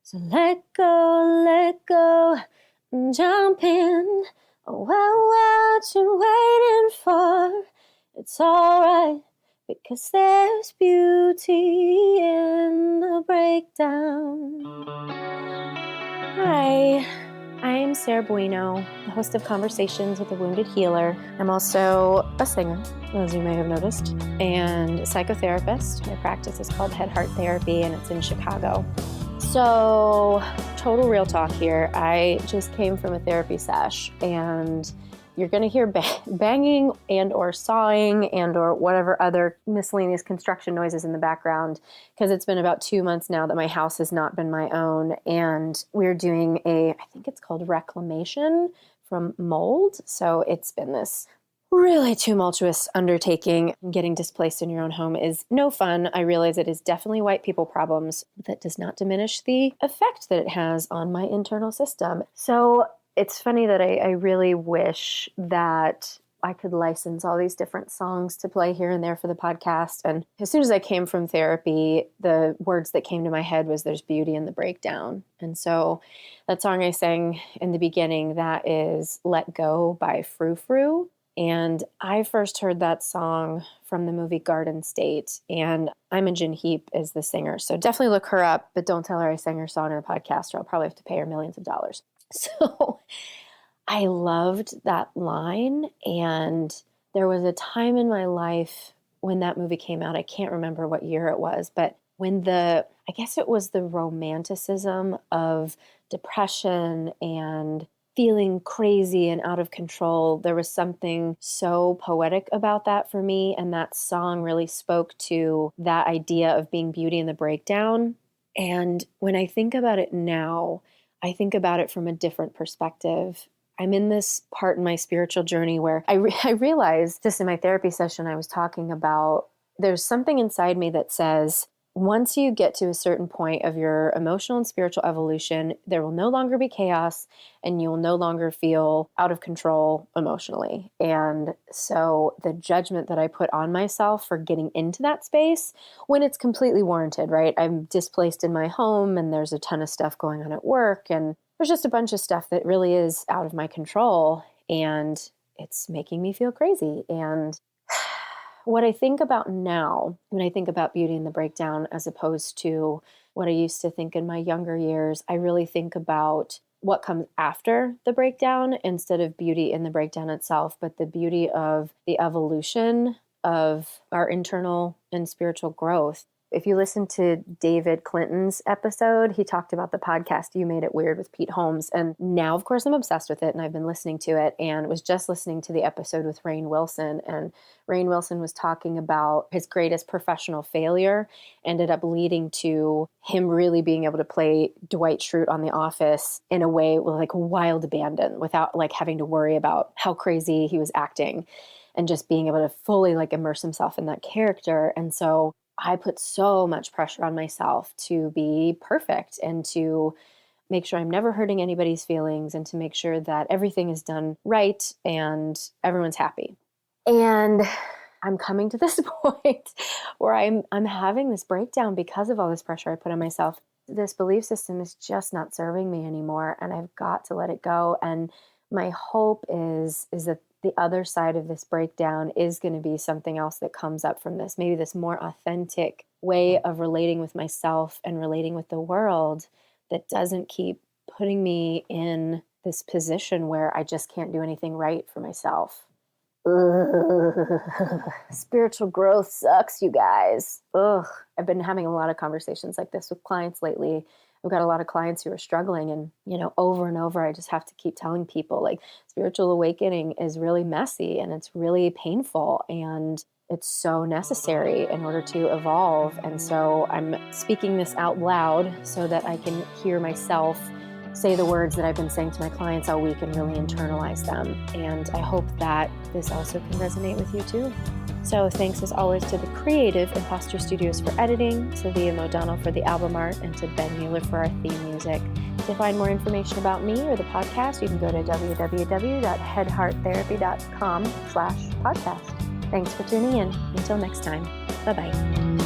So let go, and jump in. Oh, what you waiting for? It's alright, because there's beauty in the breakdown. Hi, I'm Sarah Bueno, the host of Conversations with a Wounded Healer. I'm also a singer, as you may have noticed, and a psychotherapist. My practice is called Head Heart Therapy, and it's in Chicago. So, total real talk here. I just came from a therapy sesh, and you're going to hear banging and or sawing and or whatever other miscellaneous construction noises in the background, because it's been about 2 months now that my house has not been my own, and we're doing I think it's called reclamation from mold. So it's been this really tumultuous undertaking. Getting displaced in your own home is no fun. I realize it is definitely white people problems, but that does not diminish the effect that it has on my internal system. So it's funny that I really wish that I could license all these different songs to play here and there for the podcast. And as soon as I came from therapy, the words that came to my head was "there's beauty in the breakdown." And so that song I sang in the beginning, that is "Let Go" by Frou Frou. And I first heard that song from the movie Garden State, and Imogen Heap is the singer. So definitely look her up, but don't tell her I sang her song in a podcast, or I'll probably have to pay her millions of dollars. So I loved that line, and there was a time in my life when that movie came out. I can't remember what year it was, but when I guess it was the romanticism of depression and feeling crazy and out of control, there was something so poetic about that for me, and that song really spoke to that idea of being beauty in the breakdown. And when I think about it now, I think about it from a different perspective. I'm in this part in my spiritual journey where I realized, just in my therapy session, I was talking about there's something inside me that says, once you get to a certain point of your emotional and spiritual evolution, there will no longer be chaos, and you will no longer feel out of control emotionally. And so the judgment that I put on myself for getting into that space, when it's completely warranted, right? I'm displaced in my home, and there's a ton of stuff going on at work, and there's just a bunch of stuff that really is out of my control, and it's making me feel crazy. And what I think about now, when I think about beauty in the breakdown, as opposed to what I used to think in my younger years, I really think about what comes after the breakdown instead of beauty in the breakdown itself, but the beauty of the evolution of our internal and spiritual growth. If you listen to David Clinton's episode, he talked about the podcast You Made It Weird with Pete Holmes. And now, of course, I'm obsessed with it, and I've been listening to it, and was just listening to the episode with Rainn Wilson. And Rainn Wilson was talking about his greatest professional failure ended up leading to him really being able to play Dwight Schrute on The Office in a way with like wild abandon, without like having to worry about how crazy he was acting, and just being able to fully like immerse himself in that character. And so I put so much pressure on myself to be perfect, and to make sure I'm never hurting anybody's feelings, and to make sure that everything is done right and everyone's happy. And I'm coming to this point where I'm having this breakdown because of all this pressure I put on myself. This belief system is just not serving me anymore, and I've got to let it go. And my hope is that the other side of this breakdown is going to be something else that comes up from this, maybe this more authentic way of relating with myself and relating with the world that doesn't keep putting me in this position where I just can't do anything right for myself. Ugh. Spiritual growth sucks, you guys. Ugh. I've been having a lot of conversations like this with clients lately. I've got a lot of clients who are struggling, and, over and over, I just have to keep telling people, like, spiritual awakening is really messy, and it's really painful, and it's so necessary in order to evolve. And so I'm speaking this out loud so that I can hear myself say the words that I've been saying to my clients all week and really internalize them. And I hope that this also can resonate with you too. So thanks as always to the creative Imposter Studios for editing, to Liam O'Donnell for the album art, and to Ben Mueller for our theme music. To find more information about me or the podcast, you can go to www.headhearttherapy.com/podcast. Thanks for tuning in. Until next time. Bye-bye.